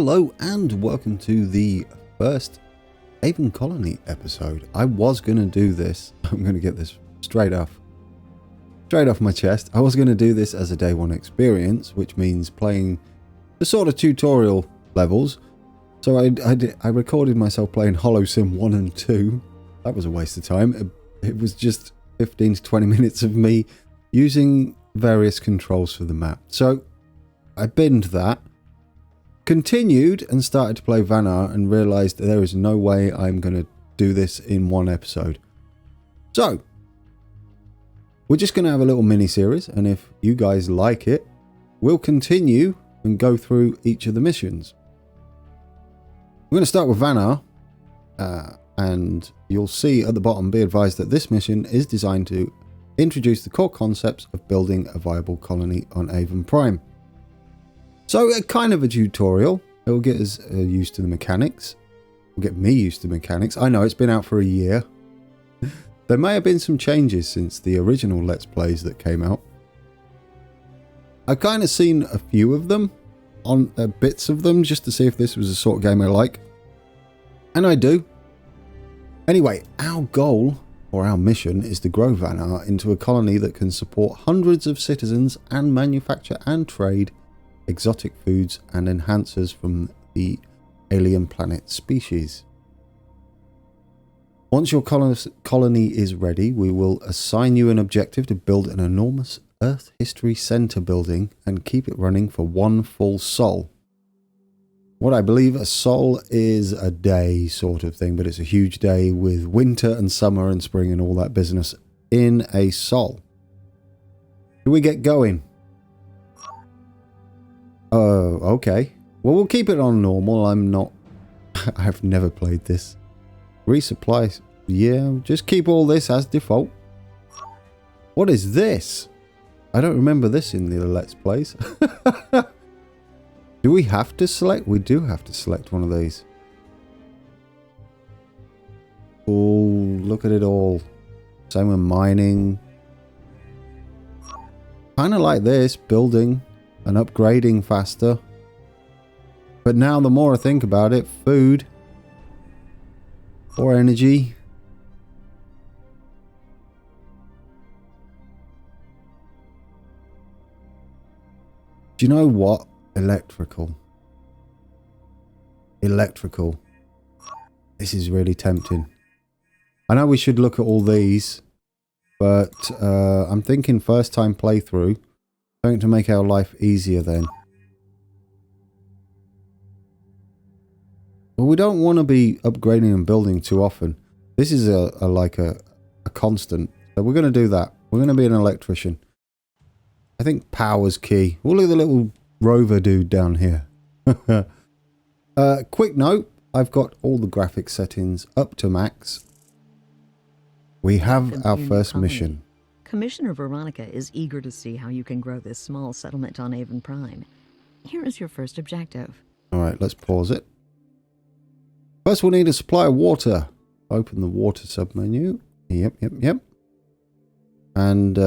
Hello and welcome to the first Aven Colony episode. I was going to do this, I'm going to get this straight off my chest. I was going to do this as a day one experience, which means playing the sort of tutorial levels. So I recorded myself playing Holo Sim 1 and 2. That was a waste of time. It was just 15 to 20 minutes of me using various controls for the map. So I binned that. Continued and started to play Vanaar and realized that there is no way I'm going to do this in one episode. So, we're just going to have a little mini-series, and if you guys like it, we'll continue and go through each of the missions. We're going to start with Vanaar, and you'll see at the bottom, be advised that this mission is designed to introduce the core concepts of building a viable colony on Aven Prime. So, kind of a tutorial. It will get us used to the mechanics. It will get me used to mechanics. I know it's been out for a year. There may have been some changes since the original Let's Plays that came out. I've kind of seen a few of them, on bits of them, just to see if this was the sort of game I like. And I do. Anyway, our goal, or our mission, is to grow Vanaar into a colony that can support hundreds of citizens and manufacture and trade exotic foods and enhancers from the alien planet species. Once your colony is ready, we will assign you an objective to build an enormous Earth History Center building and keep it running for one full sol. What I believe a sol is a day sort of thing, but it's a huge day with winter and summer and spring and all that business in a sol. Do we get going? Oh, okay. Well, we'll keep it on normal. I've never played this. Resupply. Yeah, just keep all this as default. What is this? I don't remember this in the Let's Plays. Do we have to select? We do have to select one of these. Oh, look at it all. Same with mining. Kind of like this, building and upgrading faster. But now the more I think about it, food or energy. Do you know what? Electrical. This is really tempting. I know we should look at all these, but I'm thinking first time playthrough. Going to make our life easier then. Well, we don't want to be upgrading and building too often. This is like a constant. So we're going to do that. We're going to be an electrician. I think power's key. Oh, look at the little rover dude down here. Quick note. I've got all the graphics settings up to max. We have our first mission. Commissioner Veronica is eager to see how you can grow this small settlement on Aven Prime. Here is your first objective. Alright, let's pause it. First we'll need a supply of water. Open the water submenu. Yep. And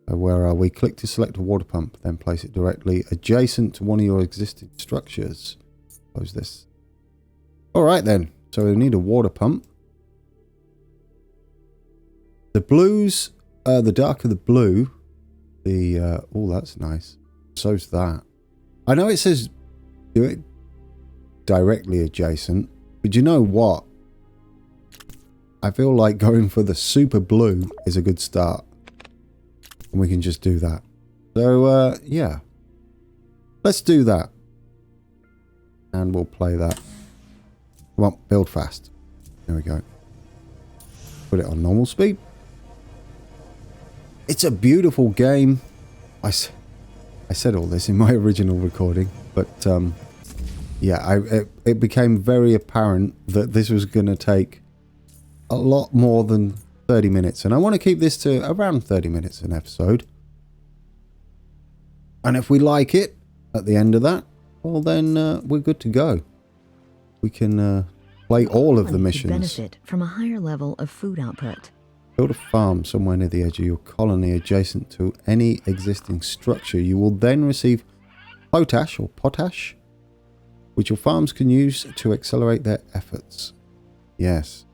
where are we? Click to select a water pump, then place it directly adjacent to one of your existing structures. Close this. Alright then, so we need a water pump. The blues, the darker the blue, oh, that's nice. So's that. I know it says do it directly adjacent, but you know what? I feel like going for the super blue is a good start. And we can just do that. So, yeah. Let's do that. And we'll play that. Come on, build fast. There we go. Put it on normal speed. It's a beautiful game. I said all this in my original recording, but yeah, it became very apparent that this was going to take a lot more than 30 minutes, and I want to keep this to around 30 minutes an episode. And if we like it at the end of that, well then we're good to go. We can play all of the missions. Benefit from a higher level of food output. Build a farm somewhere near the edge of your colony adjacent to any existing structure. You will then receive potash, which your farms can use to accelerate their efforts. Yes.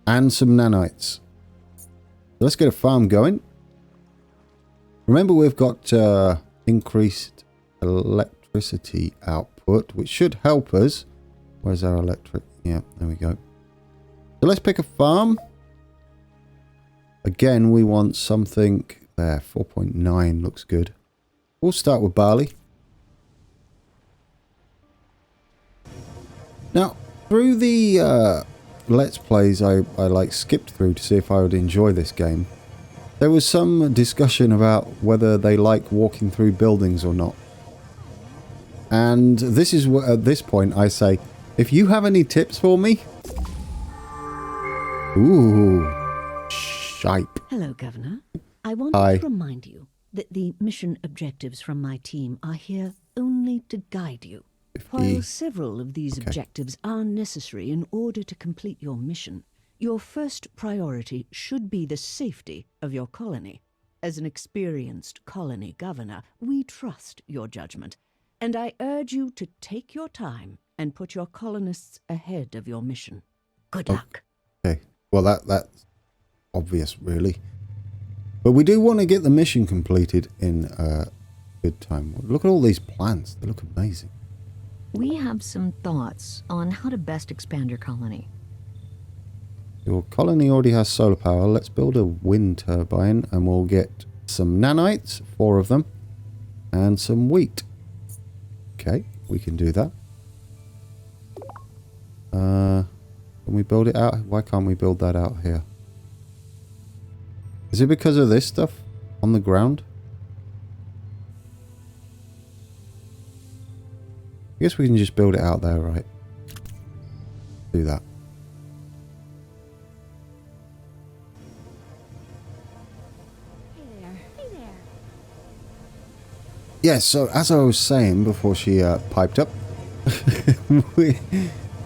And some nanites. Let's get a farm going. Remember, we've got increased electricity output, which should help us. Where's our electric? Yeah, there we go. So let's pick a farm. Again, we want something there. 4.9 looks good. We'll start with barley. Now, through the Let's Plays I like skipped through to see if I would enjoy this game, there was some discussion about whether they like walking through buildings or not. And this is what, at this point, I say, if you have any tips for me... Ooh, shipe. Hello, Governor. I wanted to remind you that the mission objectives from my team are here only to guide you. 50. While several of these objectives are necessary in order to complete your mission, your first priority should be the safety of your colony. As an experienced colony governor, we trust your judgment, and I urge you to take your time and put your colonists ahead of your mission. Good luck. Okay. Well, that's obvious, really. But we do want to get the mission completed in good time. Look at all these plants. They look amazing. We have some thoughts on how to best expand your colony. Your colony already has solar power. Let's build a wind turbine and we'll get some nanites, 4 of them, and some wheat. Okay, we can do that. Can we build it out? Why can't we build that out here? Is it because of this stuff on the ground? I guess we can just build it out there, right? Do that. Hey there. Hey there. Yes, so as I was saying before she piped up,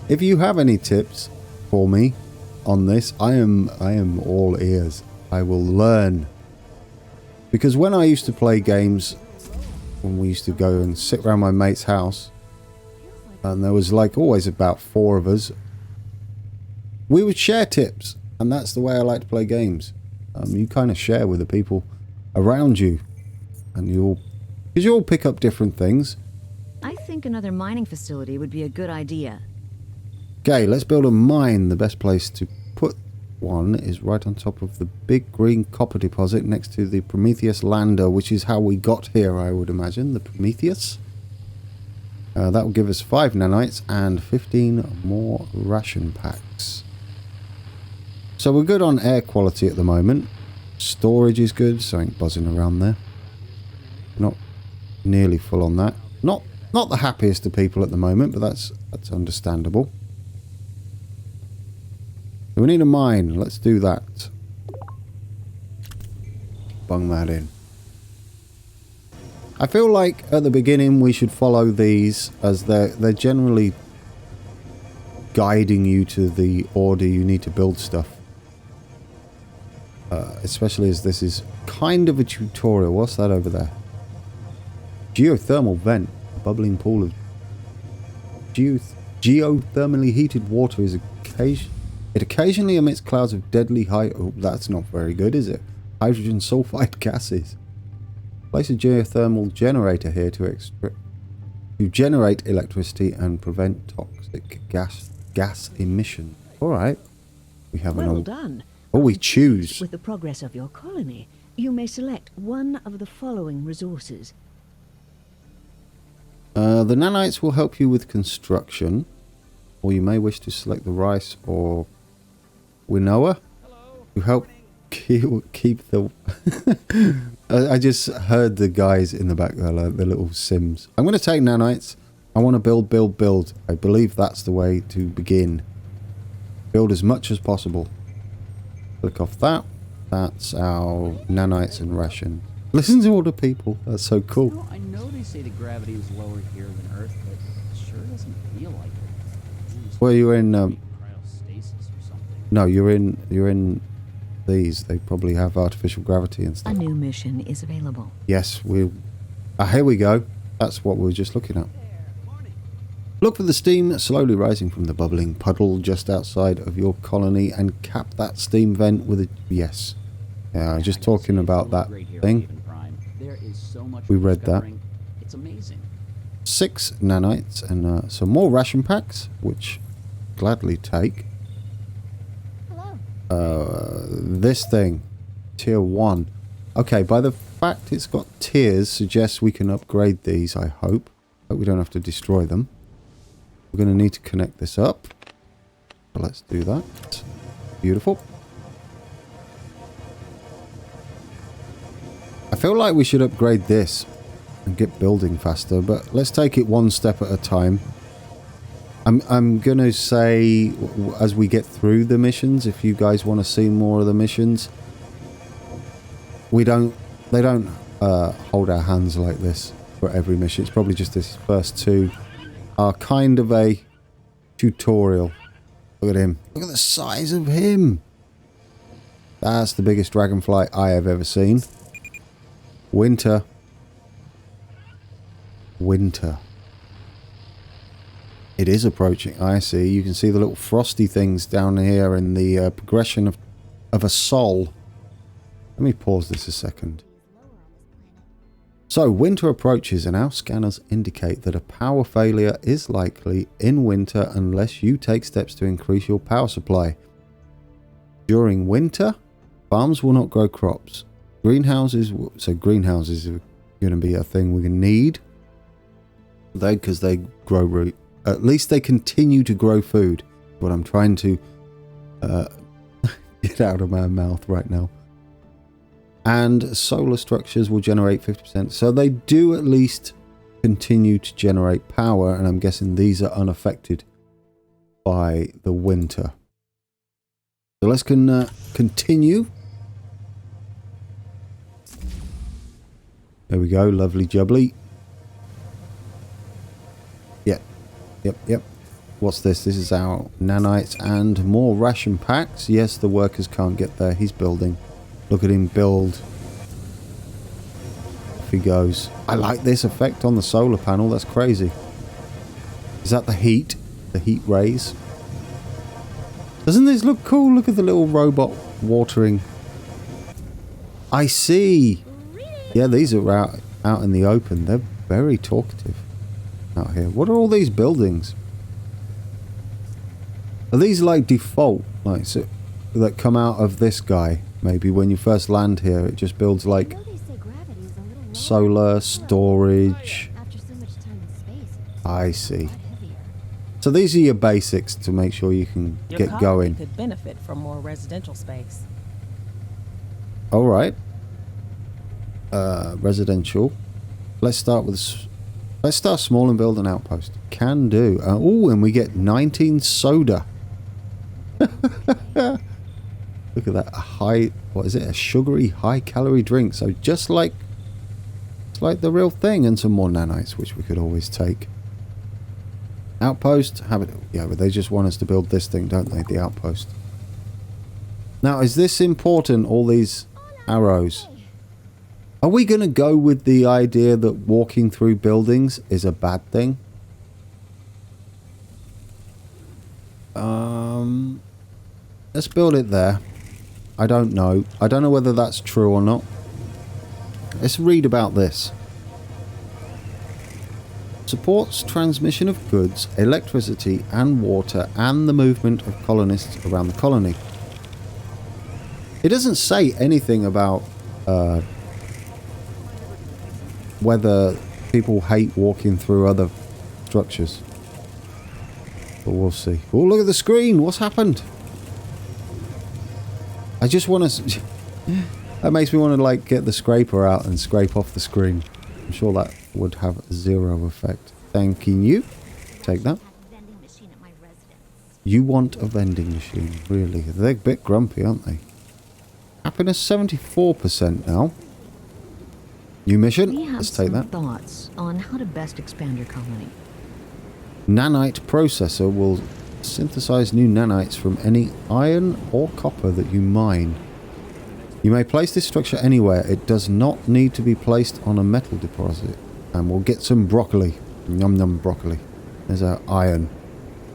if you have any tips for me on this, I am all ears. I will learn. Because when I used to play games, when we used to go and sit around my mate's house, and there was like always about 4 of us, we would share tips, and that's the way I like to play games. You kind of share with the people around you, and because you all pick up different things. I think another mining facility would be a good idea. Okay, let's build a mine. The best place to put one is right on top of the big green copper deposit next to the Prometheus lander, which is how we got here, I would imagine, the Prometheus. That will give us 5 nanites and 15 more ration packs. So we're good on air quality at the moment. Storage is good, something buzzing around there. Not nearly full on that. Not the happiest of people at the moment, but that's understandable. So we need a mine. Let's do that. Bung that in. I feel like at the beginning we should follow these as they're generally guiding you to the order you need to build stuff. Especially as this is kind of a tutorial. What's that over there? Geothermal vent. A bubbling pool of geothermally heated water is occasionally emits clouds of deadly oh, that's not very good, is it? Hydrogen sulfide gases. Place a geothermal generator here to generate electricity and prevent toxic gas emission. All right. We have Well done. Oh, we choose. With the progress of your colony, you may select one of the following resources. The nanites will help you with construction, or you may wish to select the rice or quinoa to help keep the... I just heard the guys in the back there, like the little Sims. I'm going to take nanites. I want to build. I believe that's the way to begin. Build as much as possible. Click off that. That's our nanites and ration. Listen to all the people. That's so cool. You know, I know they say the gravity is lower here than Earth, but it sure doesn't feel like it. Well, you're in... cryostasis or something. No, you're in these. They probably have artificial gravity and A stuff. new mission is available. Yes, here we go. That's what we were just looking at. Look for the steam slowly rising from the bubbling puddle just outside of your colony and cap that steam vent with a... Yes. Yeah, just talking about that thing. We read that. It's amazing. 6 nanites and some more ration packs, which gladly take. Hello. This thing, tier 1. Okay, by the fact it's got tiers suggests we can upgrade these, I hope. Hope we don't have to destroy them. We're going to need to connect this up. So let's do that. Beautiful. I feel like we should upgrade this and get building faster, but let's take it one step at a time. I'm going to say, as we get through the missions, if you guys want to see more of the missions, they don't hold our hands like this for every mission. It's probably just this first 2 are kind of a tutorial. Look at him. Look at the size of him. That's the biggest dragonfly I have ever seen. Winter. Winter. It is approaching. I see. You can see the little frosty things down here in the progression of a sol. Let me pause this a second. So, winter approaches and our scanners indicate that a power failure is likely in winter unless you take steps to increase your power supply. During winter, farms will not grow crops. Greenhouses are going to be a thing we're going to need. Because they grow root. At least they continue to grow food. What I'm trying to get out of my mouth right now. And solar structures will generate 50%. So they do at least continue to generate power. And I'm guessing these are unaffected by the winter. So let's continue. There we go. Lovely jubbly. Yep. What's this? This is our nanites and more ration packs. Yes, the workers can't get there. He's building. Look at him build. Off he goes. I like this effect on the solar panel. That's crazy. Is that the heat? The heat rays? Doesn't this look cool? Look at the little robot watering. I see. Yeah, these are out in the open. They're very talkative out here. What are all these buildings? Are these like default? Like so, that come out of this guy? Maybe when you first land here, it just builds like solar storage. I see. So these are your basics to make sure you can get going. Could benefit from more residential space. All right. Residential. Let's start small and build an outpost. Can do. Oh, and we get 19 soda. Look at that. A sugary, high-calorie drink. So just like the real thing. And some more nanites, which we could always take. Outpost. Have it. Yeah, but they just want us to build this thing, don't they? The outpost. Now, is this important, all these arrows? Are we going to go with the idea that walking through buildings is a bad thing? Let's build it there. I don't know. I don't know whether that's true or not. Let's read about this. Supports transmission of goods, electricity and water and the movement of colonists around the colony. It doesn't say anything about whether people hate walking through other structures. But we'll see. Oh, look at the screen. What's happened? I just want to... That makes me want to like get the scraper out and scrape off the screen. I'm sure that would have zero effect. Thanking you. Take that. You want a vending machine, really? They're a bit grumpy, aren't they? Happiness 74% now. New mission. Let's take that. Thoughts on how to best expand your colony. Nanite processor will synthesize new nanites from any iron or copper that you mine. You may place this structure anywhere. It does not need to be placed on a metal deposit. And we'll get some broccoli. Yum yum broccoli. There's our iron.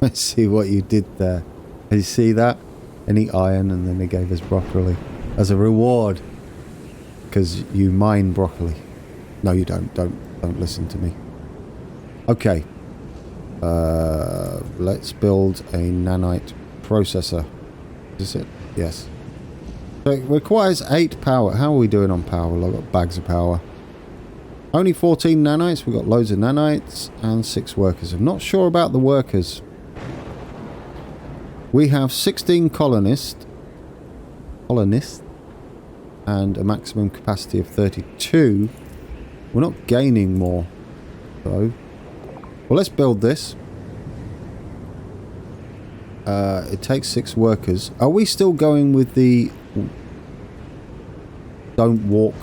Let's see what you did there. Did you see that? Any iron, and then they gave us broccoli as a reward. Because you mine broccoli. No, you don't. Don't listen to me. Okay. Let's build a nanite processor. Is it? Yes. So it requires 8 power. How are we doing on power? I've got bags of power. Only 14 nanites. We've got loads of nanites and 6 workers. I'm not sure about the workers. We have 16 colonists and a maximum capacity of 32. We're not gaining more though. Well, let's build this. It takes 6 workers. Are we still going with the don't walk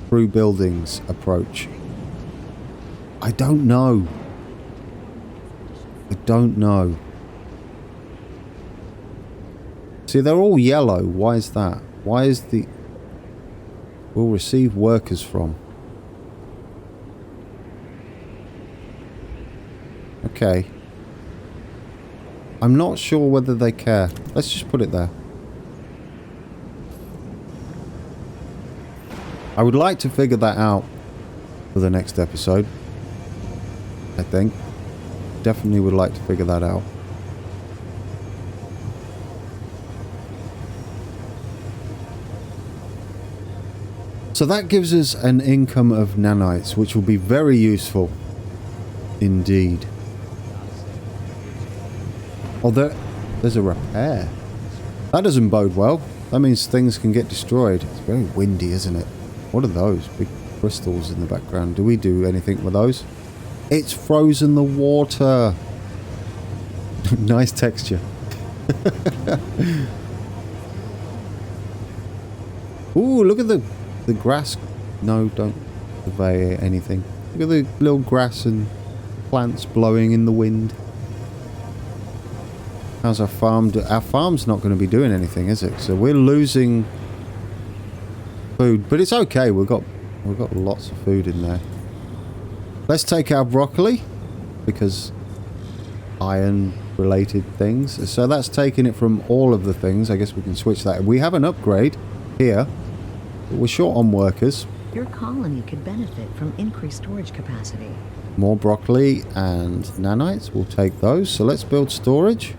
through buildings approach? I don't know. I don't know. See, they're all yellow. Why is that? Why is the... We'll receive workers from. Okay. I'm not sure whether they care. Let's just put it there. I would like to figure that out for the next episode. I think. Definitely would like to figure that out. So that gives us an income of nanites, which will be very useful indeed. Oh, there's a repair. That doesn't bode well. That means things can get destroyed. It's very windy, isn't it? What are those? Big crystals in the background. Do we do anything with those? It's frozen the water. Nice texture. Ooh, look at the grass. No, don't survey anything. Look at the little grass and plants blowing in the wind. How's our farm do? Our farm's not going to be doing anything, is it? So we're losing food, but it's okay. We've got lots of food in there. Let's take our broccoli because iron related things. So that's taking it from all of the things. I guess we can switch that. We have an upgrade here, but we're short on workers. Your colony could benefit from increased storage capacity. More broccoli and nanites. We'll take those. So let's build storage.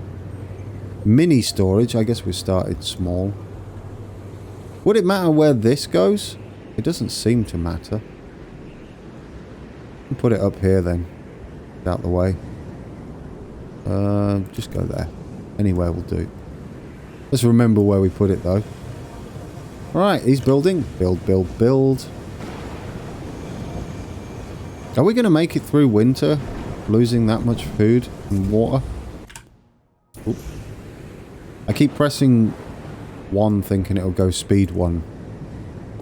Mini storage. I guess we started small. Would it matter where this goes? It doesn't seem to matter. We'll put it up here then. Out the way. Just go there. Anywhere will do. Let's remember where we put it though. Alright, he's building. Build, build, build. Are we going to make it through winter? Losing that much food and water? Oop. I keep pressing 1 thinking it'll go speed 1.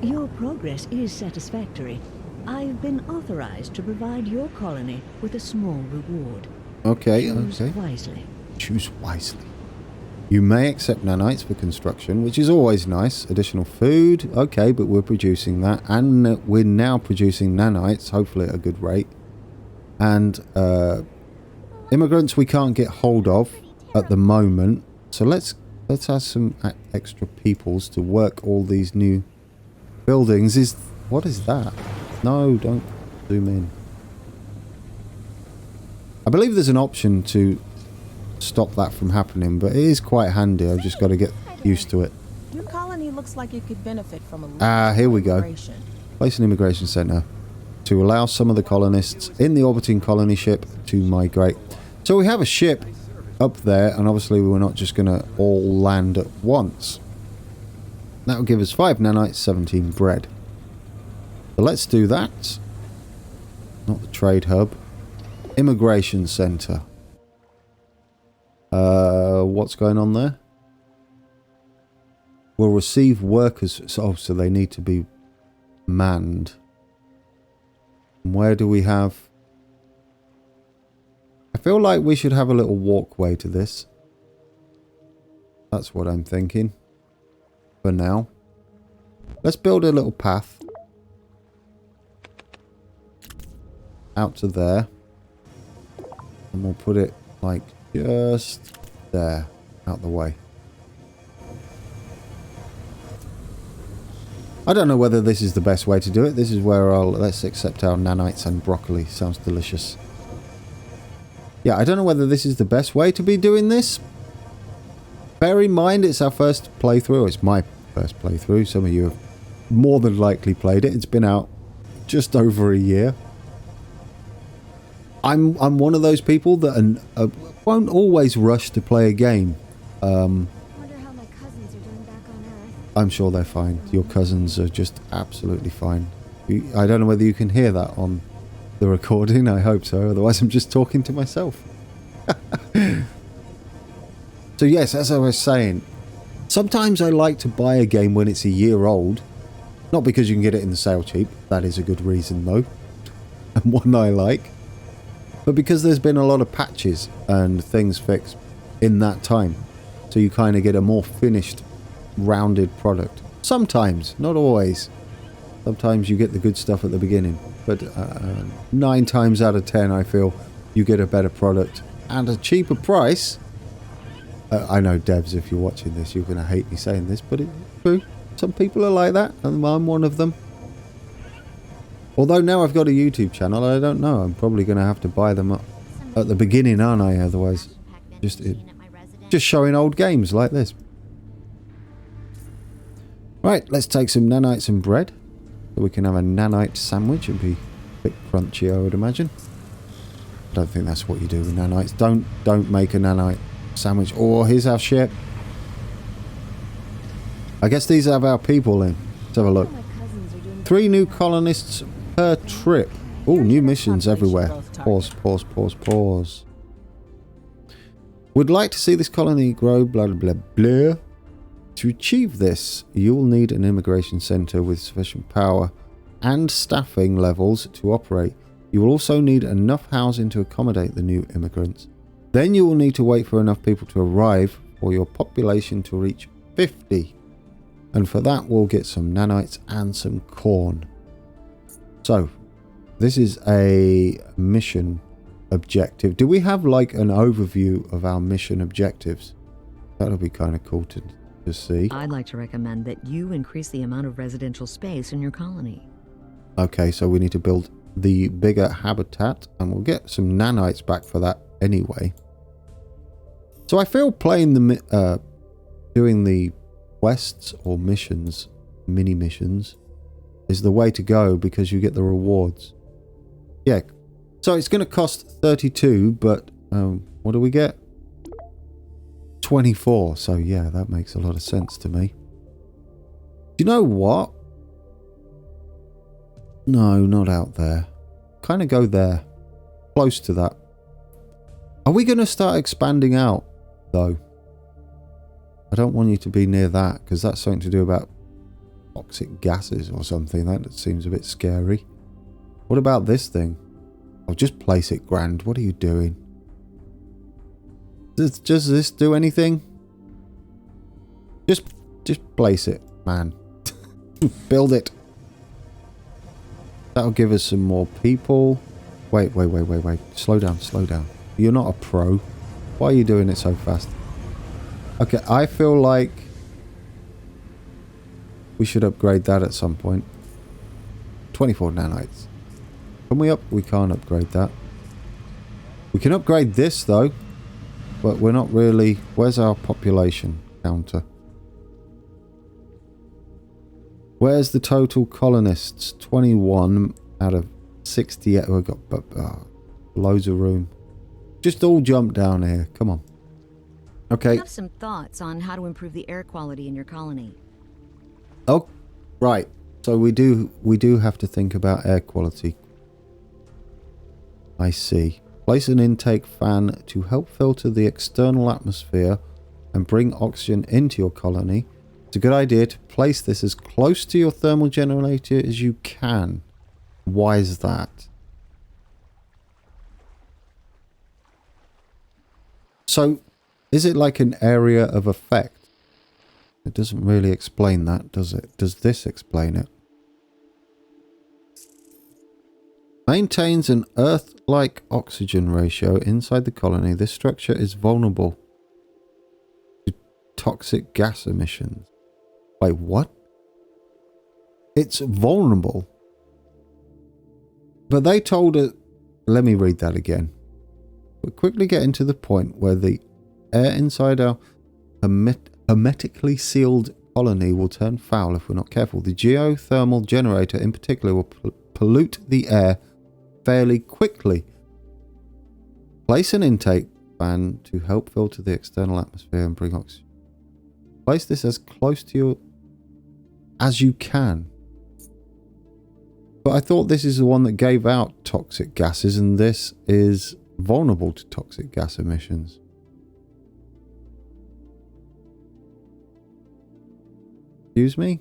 Your progress is satisfactory. I've been authorized to provide your colony with a small reward. Okay, Choose okay. wisely. Choose wisely. You may accept nanites for construction, which is always nice. Additional food. Okay, but we're producing that. And we're now producing nanites, hopefully at a good rate. And immigrants we can't get hold of at the moment. So let's have some extra peoples to work all these new buildings. What is that? No, don't zoom in. I believe there's an option to stop that from happening, but it is quite handy. I've just got to get used to it. Your colony looks like it could benefit from a Here we go. immigration. Place an immigration center to allow some of the colonists in the orbiting colony ship to migrate. So we have a ship up there, and obviously we're not just going to all land at once. That will give us 5 nanites, 17 bread. So let's do that. Not the trade hub. Immigration center. What's going on there? We'll receive workers. So they need to be manned. And where do we have... I feel like we should have a little walkway to this. That's what I'm thinking. For now. Let's build a little path. out to there. And we'll put it like just there, out the way. I don't know whether this is the best way to do it. This is where let's accept our nanites and broccoli. Sounds delicious. Yeah, I don't know whether this is the best way to be doing this. Bear in mind, it's our first playthrough. It's my first playthrough. Some of you have more than likely played it. It's been out just over a year. I'm one of those people that won't always rush to play a game. Wonder how my cousins are doing back on Earth. I'm sure they're fine. Your cousins are just absolutely fine. I don't know whether you can hear that on the recording. I hope so. Otherwise, I'm just talking to myself. So yes, as I was saying, sometimes I like to buy a game when it's a year old. Not because you can get it in the sale cheap. That is a good reason though. And one I like. But because there's been a lot of patches and things fixed in that time. So you kind of get a more finished, rounded product. Sometimes, not always. Sometimes you get the good stuff at the beginning. But 9 times out of 10 I feel you get a better product and a cheaper price. I know devs, if you're watching this, you're going to hate me saying this, but it's true. Some people are like that, and I'm one of them. Although now I've got a YouTube channel, I don't know. I'm probably going to have to buy them up at the beginning, aren't I? Otherwise, just showing old games like this. Right, let's take some nanites and bread. So we can have a nanite sandwich and be a bit crunchy, I would imagine. I don't think that's what you do with nanites. Don't make a nanite sandwich. Oh, here's our ship. I guess these have our people in. Let's have a look. 3 new colonists per trip. Oh, new missions everywhere. Pause. Would like to see this colony grow, blah, blah, blah. To achieve this, you'll need an immigration centre with sufficient power and staffing levels to operate. You will also need enough housing to accommodate the new immigrants. Then you will need to wait for enough people to arrive for your population to reach 50. And for that, we'll get some nanites and some corn. So, this is a mission objective. Do we have like an overview of our mission objectives? That'll be kind of cool to see. I'd like to recommend that you increase the amount of residential space in your colony. Okay, so we need to build the bigger habitat, and we'll get some nanites back for that anyway. So I feel playing the doing the quests or missions, mini missions, is the way to go because you get the rewards. Yeah, so it's going to cost 32, but what do we get? 24. So yeah, that makes a lot of sense to me. Do you know what? No, not out there. Kind of go there, close to that. Are we going to start expanding out though? I don't want you to be near that because that's something to do about toxic gases or something. That seems a bit scary. What about this thing? I'll just place it, Grand. What are you doing? Does this do anything? Just place it, man. Build it. That'll give us some more people. Wait. Slow down. You're not a pro. Why are you doing it so fast? Okay, I feel like we should upgrade that at some point. 24 nanites. Can we we can't upgrade that. We can upgrade this though, but we're not really. Where's our population counter? Where's the total colonists? 21 out of 68. We've got loads of room. Just all jump down here. Come on. Okay. I have some thoughts on how to improve the air quality in your colony. Oh, right. So we do have to think about air quality. I see. Place an intake fan to help filter the external atmosphere and bring oxygen into your colony. It's a good idea to place this as close to your thermal generator as you can. Why is that? So, is it like an area of effect? It doesn't really explain that, does it? Does this explain it? Maintains an Earth-like oxygen ratio inside the colony. This structure is vulnerable to toxic gas emissions. Wait, what? It's vulnerable. But they told it... Let me read that again. We're quickly getting to the point where the air inside our hermetically sealed colony will turn foul if we're not careful. The geothermal generator in particular will pollute the air fairly quickly. Place an intake fan to help filter the external atmosphere and bring oxygen. Place this as close to you as you can. But I thought this is the one that gave out toxic gases, and this is vulnerable to toxic gas emissions. Excuse me?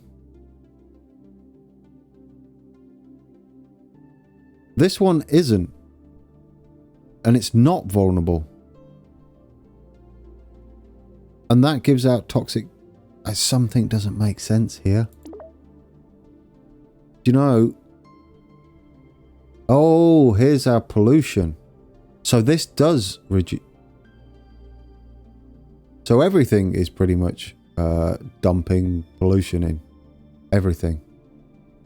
This one isn't. And it's not vulnerable. And that gives out toxic... Something doesn't make sense here. Do you know... Oh, here's our pollution. So this does reduce... So everything is pretty much dumping pollution in. Everything.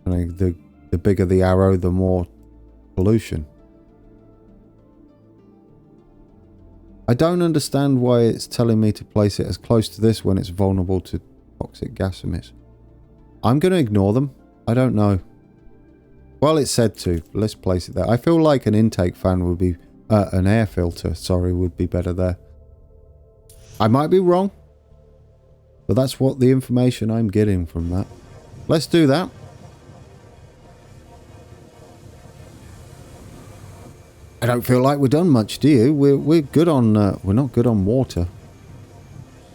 I mean, the bigger the arrow, the more pollution. I don't understand why it's telling me to place it as close to this when it's vulnerable to toxic gas emissions. I'm going to ignore them. I don't know. Well, it said to. Let's place it there. I feel like an intake fan would be... an air filter, sorry, would be better there. I might be wrong. But that's what the information I'm getting from that. Let's do that. I don't feel like we've done much, do you? We're good on... we're not good on water.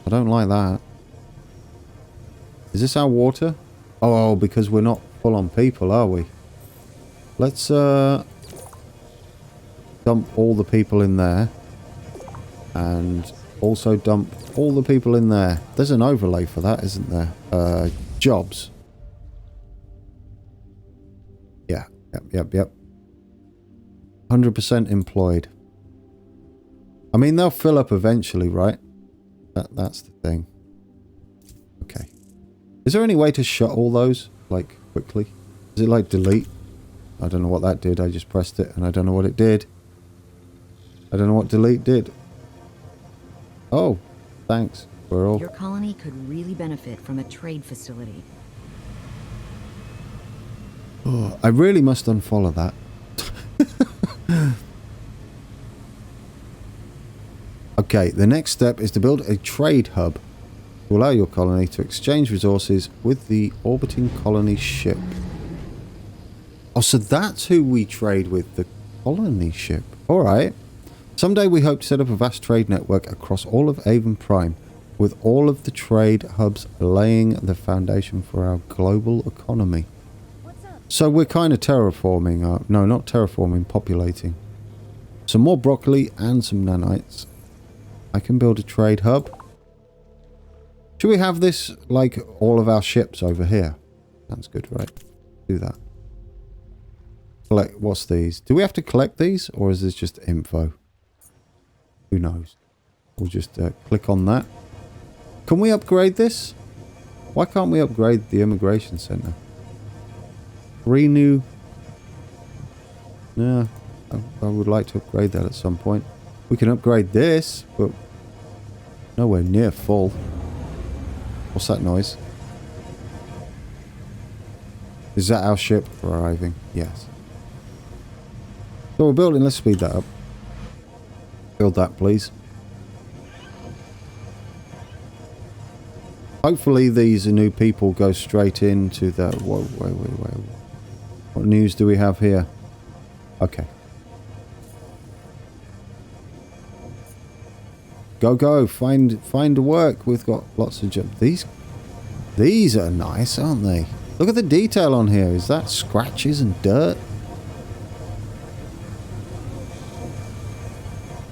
I don't like that. Is this our water? Oh, because we're not full on people, are we? Let's dump all the people in there. And also dump all the people in there. There's an overlay for that, isn't there? Jobs. Yeah. Yep. 100% employed. I mean, they'll fill up eventually, right? That's the thing. Okay. Is there any way to shut all those, like, quickly? Is it like delete? I don't know what that did. I just pressed it and I don't know what it did. I don't know what delete did. Oh, thanks. Your colony could really benefit from a trade facility. Oh, I really must unfollow that. Okay, the next step is to build a trade hub to allow your colony to exchange resources with the orbiting colony ship. Oh, so that's who we trade with, the colony ship. Alright. Someday we hope to set up a vast trade network across all of Aven Prime, with all of the trade hubs laying the foundation for our global economy. So we're kind of terraforming, no, not terraforming, populating. Some more broccoli and some nanites. I can build a trade hub. Should we have this like all of our ships over here? Sounds good, right? Do that. Collect, what's these? Do we have to collect these or is this just info? Who knows? We'll just click on that. Can we upgrade this? Why can't we upgrade the immigration center? 3 new... Yeah, I would like to upgrade that at some point. We can upgrade this, but nowhere near full. What's that noise? Is that our ship arriving? Yes. So we're building, let's speed that up. Build that, please. Hopefully these new people go straight into the... Whoa, wait. What news do we have here? Okay. Go. Find work. We've got lots of jobs. These are nice, aren't they? Look at the detail on here. Is that scratches and dirt?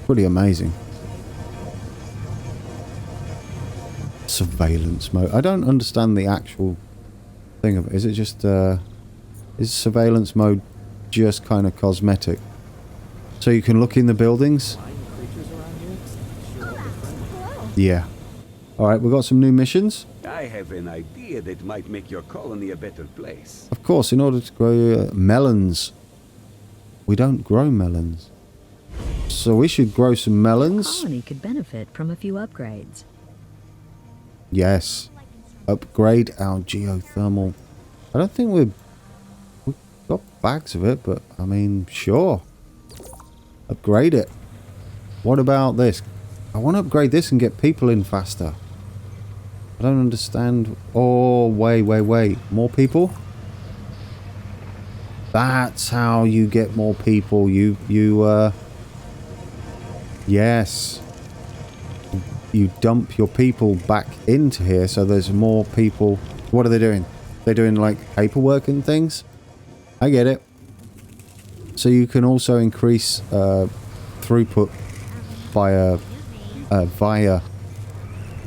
Pretty amazing. Surveillance mode. I don't understand the actual thing of it. Is it just is surveillance mode just kind of cosmetic. So you can look in the buildings. Yeah. Alright, we've got some new missions. I have an idea that might make your colony a better place. Of course, in order to grow melons. We don't grow melons. So we should grow some melons. The colony could benefit from a few upgrades. Yes. Upgrade our geothermal. I don't think we've got bags of it, but I mean, sure. Upgrade it. What about this? I want to upgrade this and get people in faster. I don't understand. Oh, wait. More people? That's how you get more people. Yes. You dump your people back into here so there's more people. What are they doing? They're doing like paperwork and things? I get it. So you can also increase throughput via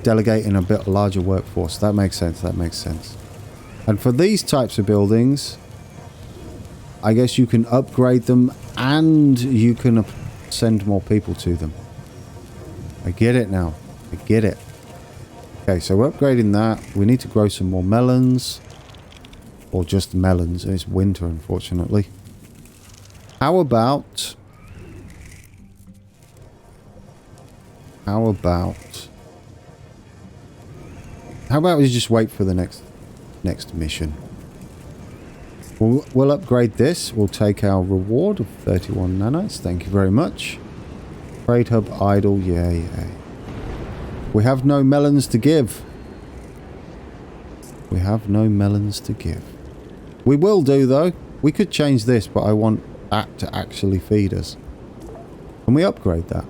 delegating a bit larger workforce. That makes sense. And for these types of buildings, I guess you can upgrade them and you can send more people to them. I get it now. I get it. Okay, so we're upgrading that. We need to grow some more melons. Or just melons. It's winter, unfortunately. How about we just wait for the next mission? We'll upgrade this. We'll take our reward of 31 nanites. Thank you very much. Trade hub idle. Yay. We have no melons to give. We will do, though. We could change this, but I want that to actually feed us. Can we upgrade that?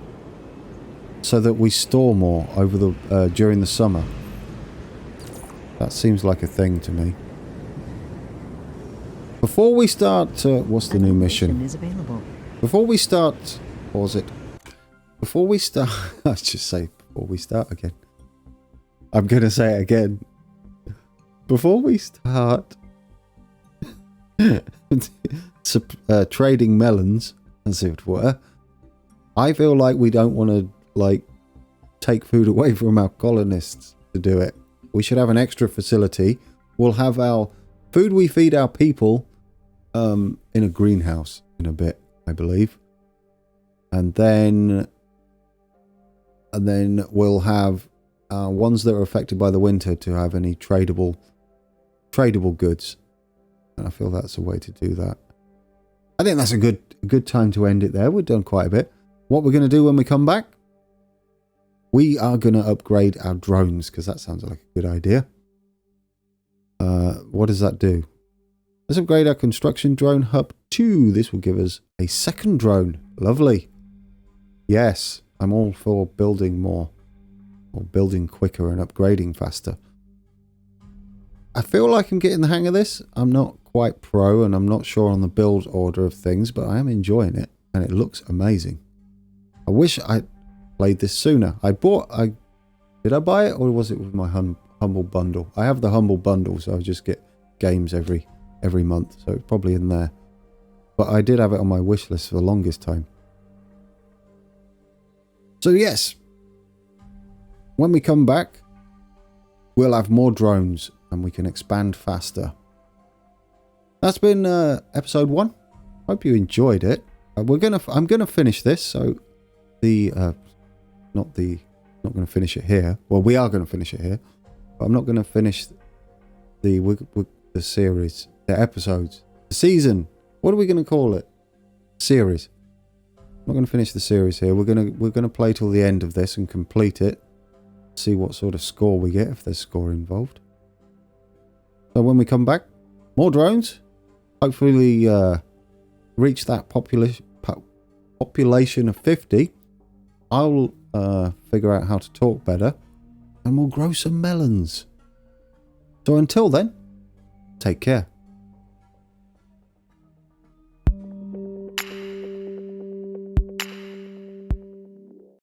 So that we store more over the during the summer. That seems like a thing to me. Before we start... what's the new mission? Is available. Before we start... Pause it. Before we start... Let's just say before we start again. I'm going to say it again. Before we start... trading melons, as it were, I feel like we don't want to, like, take food away from our colonists to do it. We should have an extra facility. We'll have our food we feed our people in a greenhouse in a bit, I believe. And then we'll have ones that are affected by the winter to have any tradable goods. And I feel that's a way to do that. I think that's a good time to end it there. We've done quite a bit. What we're going to do when we come back, we are going to upgrade our drones, because that sounds like a good idea. What does that do? Let's upgrade our construction drone hub 2. This will give us a second drone. Lovely. Yes, I'm all for building more. Or building quicker and upgrading faster. I feel like I'm getting the hang of this. I'm not quite pro and I'm not sure on the build order of things, but I am enjoying it and it looks amazing. I wish I played this sooner. Did I buy it or was it with my humble bundle? I have the humble bundle, so I just get games every month, so it's probably in there. But I did have it on my wish list for the longest time. So yes, when we come back, we'll have more drones and we can expand faster. That's been episode 1. Hope you enjoyed it. I'm gonna finish this. So not gonna finish it here. Well, we are gonna finish it here, but I'm not gonna finish the series, the episodes, the season. What are we gonna call it? Series. I'm not gonna finish the series here. We're gonna play till the end of this and complete it. See what sort of score we get if there's score involved. So when we come back, more drones. Hopefully reach that population of 50. I'll figure out how to talk better. And we'll grow some melons. So until then, take care.